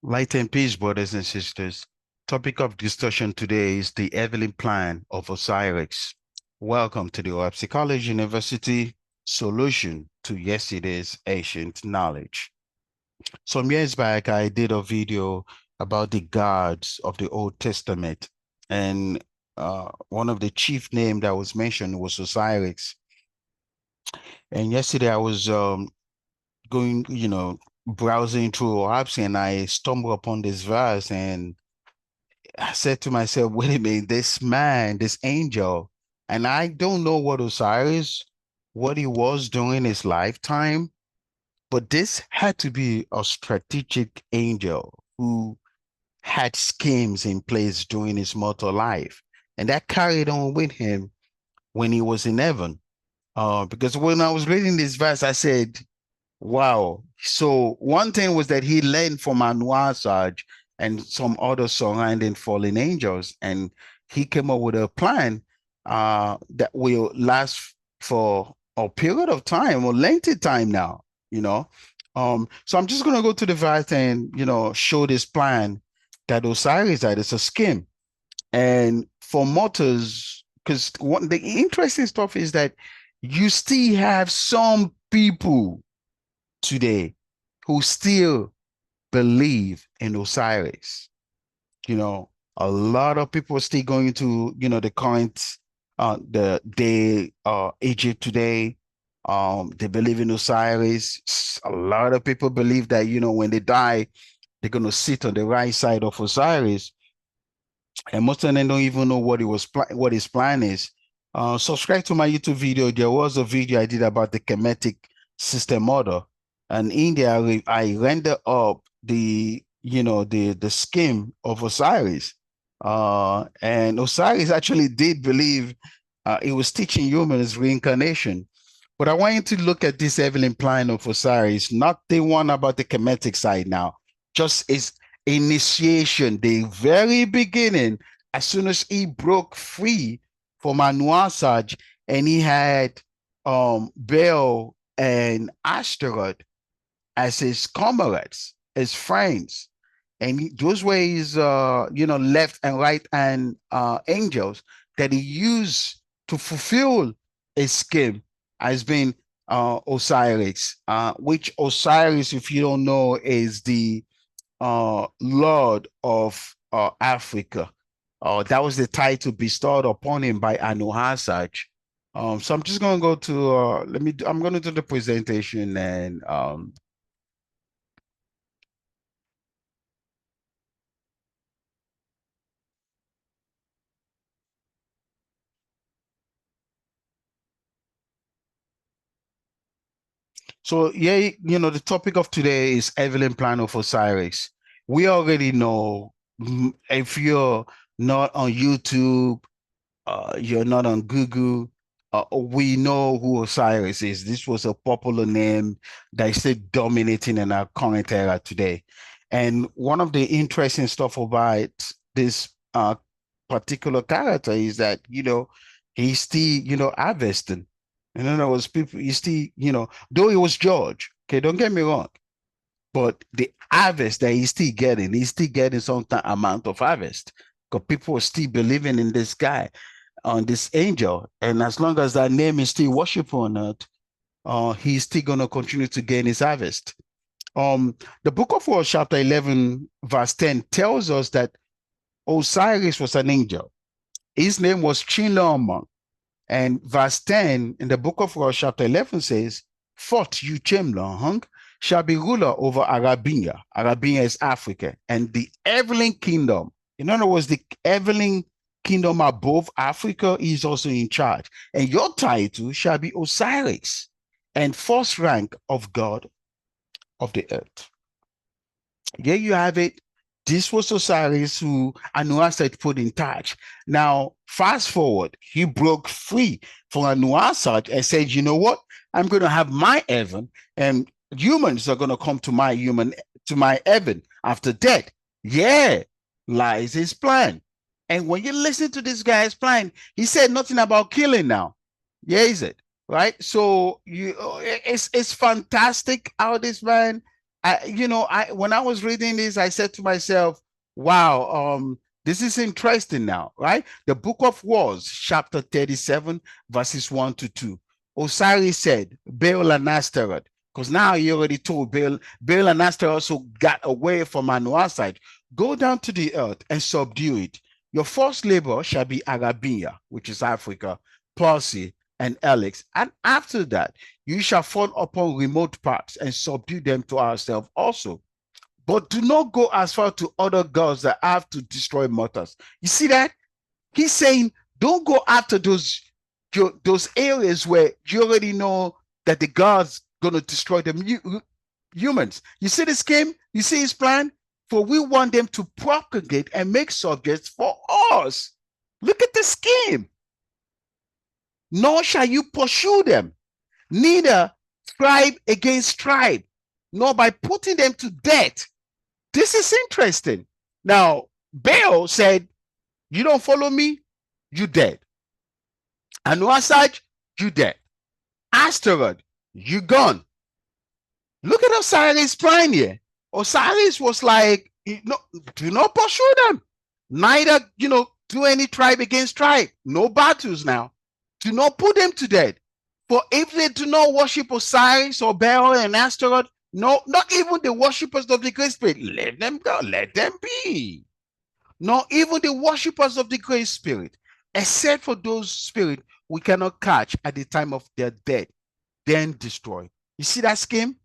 Light and peace, brothers and sisters. Topic of discussion today is the heavenly plan of Osiris. Welcome to the OahspeCollegeUniversity solution to yesterday's ancient knowledge. Some years back, I did a video about the gods of the Old Testament, and one of the chief names that was mentioned was Osiris. And yesterday I was going, browsing through apps, and I stumbled upon this verse, and I said to myself, wait a minute, this man, this angel, and I don't know what he was doing in his lifetime, but this had to be a strategic angel who had schemes in place during his mortal life. And that carried on with him when he was in heaven. Because when I was reading this verse, I said, wow. So one thing was that he learned from Anuasaj and some other surrounding fallen angels, and he came up with a plan that will last for a period of time or lengthy time now, you know. So I'm just gonna go to the verse and show this plan that Osiris had. It's a scheme. And for mortals, because the interesting stuff is that you still have some people today who still believe in Osiris. A lot of people are still going to, the current, the day, Egypt today. They believe in Osiris. A lot of people believe that, when they die, they're going to sit on the right side of Osiris. And most of them don't even know what his plan is. Subscribe to my YouTube video. There was a video I did about the Kemetic system model. And in there, I render up the scheme of Osiris. And Osiris actually did believe he was teaching humans reincarnation. But I want you to look at this heavenly plan of Osiris, not the one about the Kemetic side now, just his initiation, the very beginning, as soon as he broke free from Anuasaj and he had Baal and Ashtaroth as his comrades, his friends. And those were his, left and right hand angels that he used to fulfill his scheme has been Osiris, which Osiris, if you don't know, is the Lord of Africa. That was the title bestowed upon him by Anuhasaj. So I'm just going to go to, I'm going to do the presentation and so yeah, the topic of today is Evelyn Plan of Osiris. We already know, if you're not on YouTube, you're not on Google, we know who Osiris is. This was a popular name that is still dominating in our current era today. And one of the interesting stuff about this particular character is that, he's still, harvesting. In other words, people, you still, though he was George, okay, don't get me wrong, but the harvest that he's still getting some amount of harvest because people are still believing in this guy, on this angel. And as long as that name is still worshipful on earth, he's still going to continue to gain his harvest. The book of World, chapter 11, verse 10 tells us that Osiris was an angel. His name was Chilomon. And verse 10 in the book of World, chapter 11 says, "Fort you Chimlong shall be ruler over Arabia." Arabia is Africa. And the heavenly kingdom, in other words, the heavenly kingdom above Africa is also in charge. And your title shall be Osiris, and first rank of God of the earth. There you have it. This was Osiris who Anuasaj put in touch. Now, fast forward, he broke free from Anuasaj and said, you know what? I'm going to have my heaven, and humans are going to come to my heaven after death. Yeah, lies his plan. And when you listen to this guy's plan, he said nothing about killing now. Yeah, is it? Right? So it's fantastic how this man when I was reading this, I said to myself, wow, this is interesting now, right? The Book of Wars, chapter 37, verses 1 to 2. Osiris said, Baal and Astaroth, because now he already told Baal and Astaroth also got away from Anuasite. Go down to the earth and subdue it. Your first labor shall be Arabia, which is Africa, Parsi, and Alex. And after that, you shall fall upon remote parts and subdue them to ourselves also. But do not go as far to other gods that have to destroy mortals. You see that? He's saying, don't go after those areas where you already know that the gods going to destroy them humans. You see this scheme? You see his plan? For we want them to propagate and make subjects for us. Look at the scheme. Nor shall you pursue them, neither tribe against tribe, nor by putting them to death. This is interesting. Now, Baal said, you don't follow me, you dead. Anuasaj, you dead. Astaroth, you gone. Look at Osiris' plan here. Osiris was like, do not pursue them. Neither, do any tribe against tribe. No battles now. Do not put them to death. For if they do not worship Osiris or Baal and Astaroth, no, not even the worshippers of the Great Spirit, let them go, let them be. Not even the worshippers of the Great Spirit, except for those spirits we cannot catch at the time of their death, then destroy. You see that scheme?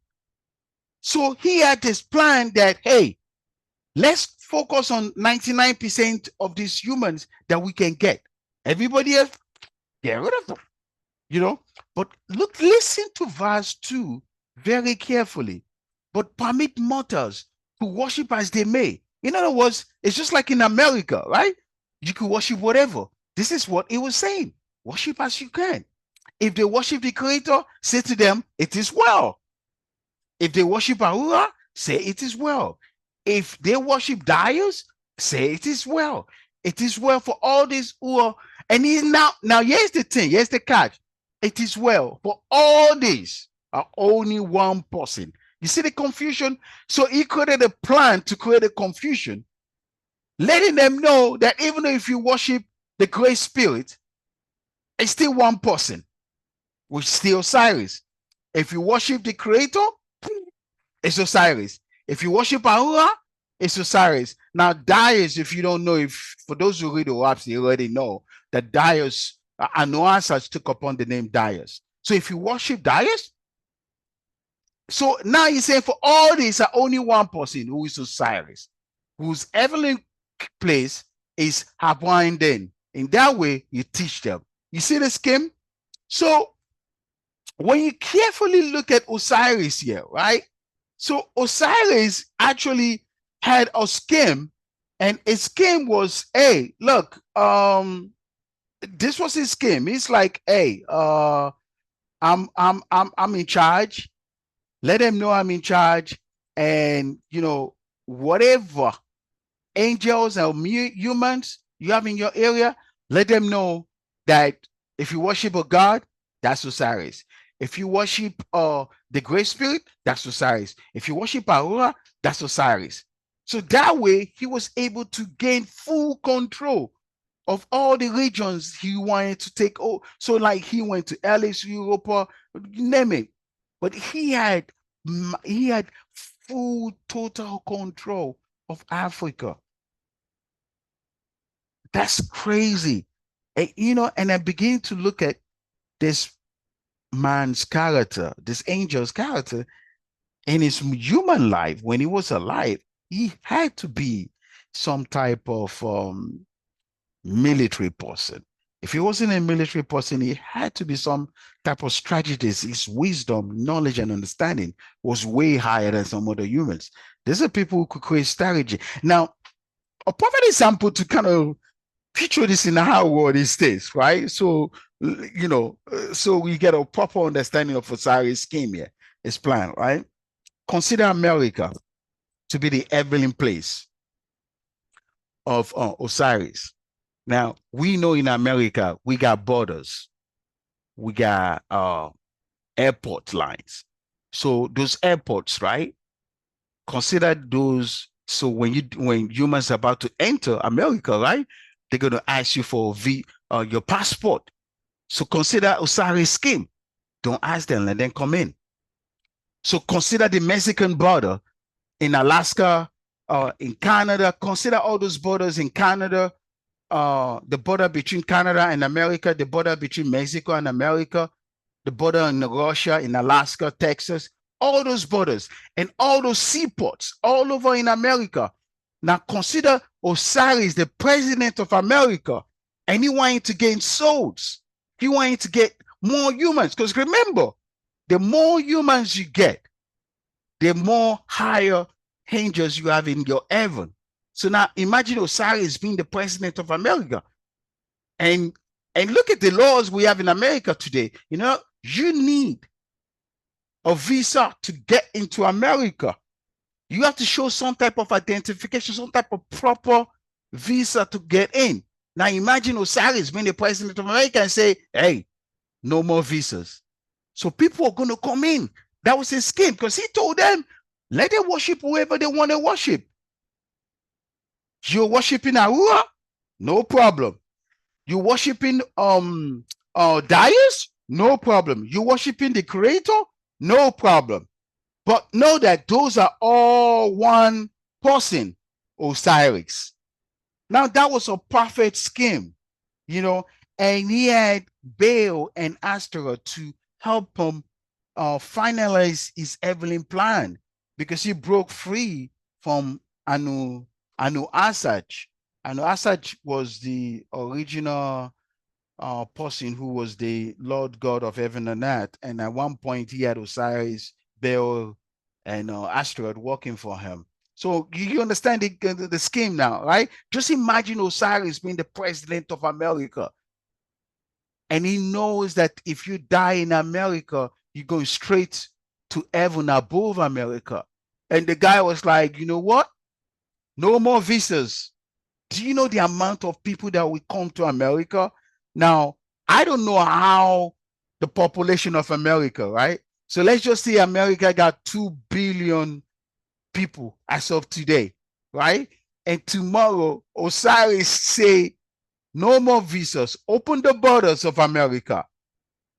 So he had this plan that, hey, let's focus on 99% of these humans that we can get. Everybody else, get rid of them. But listen to verse 2 very carefully. But permit mortals to worship as they may. In other words, it's just like in America, right? You can worship whatever. This is what it was saying. Worship as you can. If they worship the Creator, say to them, it is well. If they worship Ahura, say it is well. If they worship Darius, say it is well. It is well for all these who are, and he's now here's the thing, here's the catch. It is well for all these are only one person. You see the confusion? So he created a plan to create a confusion, letting them know that even if you worship the Great Spirit, it's still one person, which is still Osiris. If you worship the Creator, it's Osiris. If you worship Ahura, it's Osiris. Now, Darius, if you don't know, if for those who read the Raps, you already know that Darius, Anuasas took upon the name Darius. So if you worship Darius, so now he's saying for all these are only one person, who is Osiris, whose heavenly place is Habuanden. In that way, you teach them. You see the scheme? So when you carefully look at Osiris here, right? So Osiris actually had a scheme, and his scheme was, hey, look, this was his scheme. He's like, hey, I'm in charge. Let them know I'm in charge, and whatever angels or humans you have in your area, let them know that if you worship a god, that's Osiris. If you worship the Great Spirit, that's Osiris. If you worship Ahura, that's Osiris. So that way, he was able to gain full control of all the regions he wanted to take over. So like he went to Alice, Europa, you name it. But he had full total control of Africa. That's crazy. And I begin to look at this man's character, this angel's character, in his human life. When he was alive, he had to be some type of military person. If he wasn't a military person, he had to be some type of strategist. His wisdom, knowledge, and understanding was way higher than some other humans. These are people who could create strategy. Now, a perfect example to kind of picture this in our world these days, right? So, so we get a proper understanding of Osiris' scheme here, his plan, right? Consider America to be the heavenly place of Osiris. Now, we know in America, we got borders. We got airport lines. So those airports, right? Consider those. So when humans are about to enter America, right? They're going to ask you for your passport. So consider Osiris scheme. Don't ask them, let them come in. So consider the Mexican border in Alaska, in Canada. Consider all those borders in Canada, the border between Canada and America, the border between Mexico and America, the border in Russia, in Alaska, Texas, all those borders and all those seaports all over in America. Now consider Osiris, the president of America, and he wanted to gain souls. He wanted to get more humans, because remember, the more humans you get, the more higher angels you have in your heaven. So now imagine Osiris being the president of America. And look at the laws we have in America today. You know, you need a visa to get into America. You have to show some type of identification, some type of proper visa to get in. Now imagine Osiris being the president of America and say, hey, no more visas. So people are going to come in. That was his scheme, because he told them, let them worship whoever they want to worship. You're worshiping Ahura? No problem. You're worshiping Darius? No problem. You're worshiping the Creator? No problem. But know that those are all one person, Osiris. Now that was a perfect scheme, you know, and he had Baal and Astaroth to help him finalize his heavenly plan, because he broke free from Anu Asach. Anu Asach was the original person who was the Lord God of heaven and earth, and at one point he had Osiris, Baal, and Astaroth working for him. So you understand the scheme now, right? Just imagine Osiris being the president of America, and he knows that if you die in America, you're going straight to heaven above America. And the guy was like, you know what? No more visas. Do you know the amount of people that will come to America? Now, I don't know how the population of America, right? So let's just say America got 2 billion people as of today, right? And tomorrow, Osiris say, no more visas. Open the borders of America.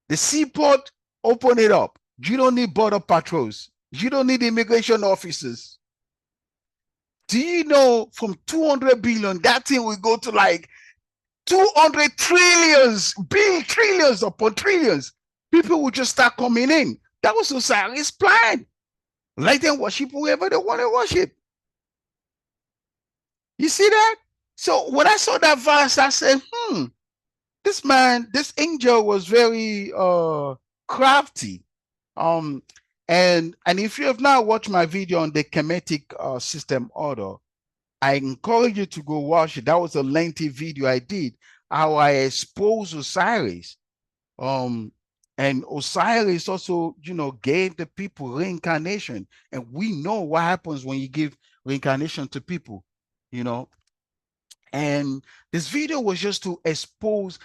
The seaport, open it up. You don't need border patrols. You don't need immigration officers. Do you know from 200 billion, that thing will go to like 200 trillions, trillions upon trillions. People will just start coming in. That was Osiris' plan. Let them worship whoever they want to worship. You see that? So when I saw that verse, I said, this man, this angel was very crafty. And if you have not watched my video on the Kemetic system order, I encourage you to go watch it. That was a lengthy video I did, how I exposed Osiris. And Osiris also, you know, gave the people reincarnation. And we know what happens when you give reincarnation to people, you know. And this video was just to expose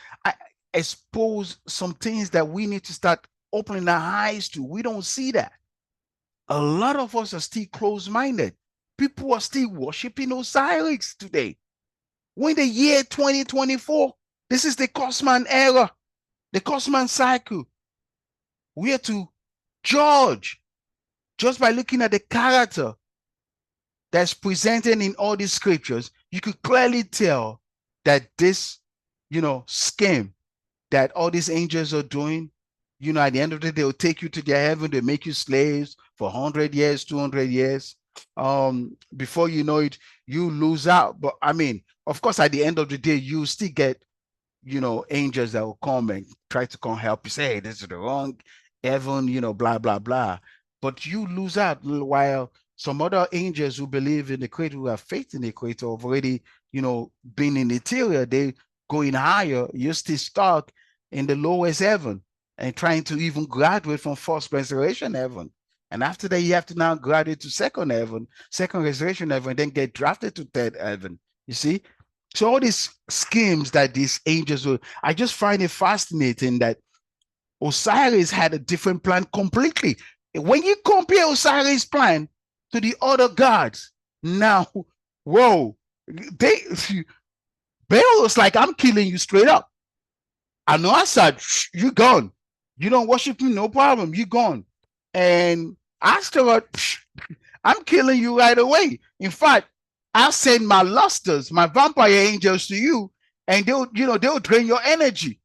some things that we need to start opening our eyes to. We don't see that. A lot of us are still closed-minded. People are still worshiping Osiris today. We're in the year 2024. This is the Cosman era, the Cosman cycle. We are to judge just by looking at the character that's presented in all these scriptures. You could clearly tell that this, you know, scheme that all these angels are doing, you know, at the end of the day, they'll take you to their heaven, they make you slaves for 100 years, 200 years. Before you know it, you lose out. But I mean, of course, at the end of the day, you still get, you know, angels that will come and try to come help you, say, hey, this is the wrong heaven, you know, blah, blah, blah. But you lose out, while some other angels who believe in the Creator, who have faith in the Creator, have already, you know, been in the interior, they going higher. You're still stuck in the lowest heaven and trying to even graduate from first resurrection heaven. And after that, you have to now graduate to second heaven, second resurrection heaven, and then get drafted to third heaven. You see? So all these schemes that these angels will, I just find it fascinating that Osiris had a different plan completely. When you compare Osiris' plan to the other gods. Now, whoa, they Baal was like, I'm killing you straight up. I know I said, you gone. You don't worship me, no problem. You gone. And Astaroth, I'm killing you right away. In fact, I'll send my lusters, my vampire angels to you, and they'll drain your energy.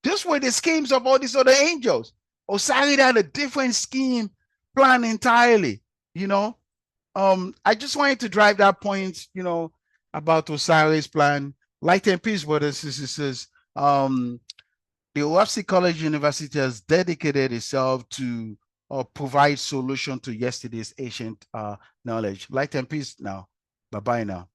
This were the schemes of all these other angels. Osiris had a different scheme plan entirely, I just wanted to drive that point, about Osiris' plan. Light and peace, brothers and sisters. The OahspeCollegeUniversity College University has dedicated itself to provide solution to yesterday's ancient knowledge. Light and peace now. Bye-bye now.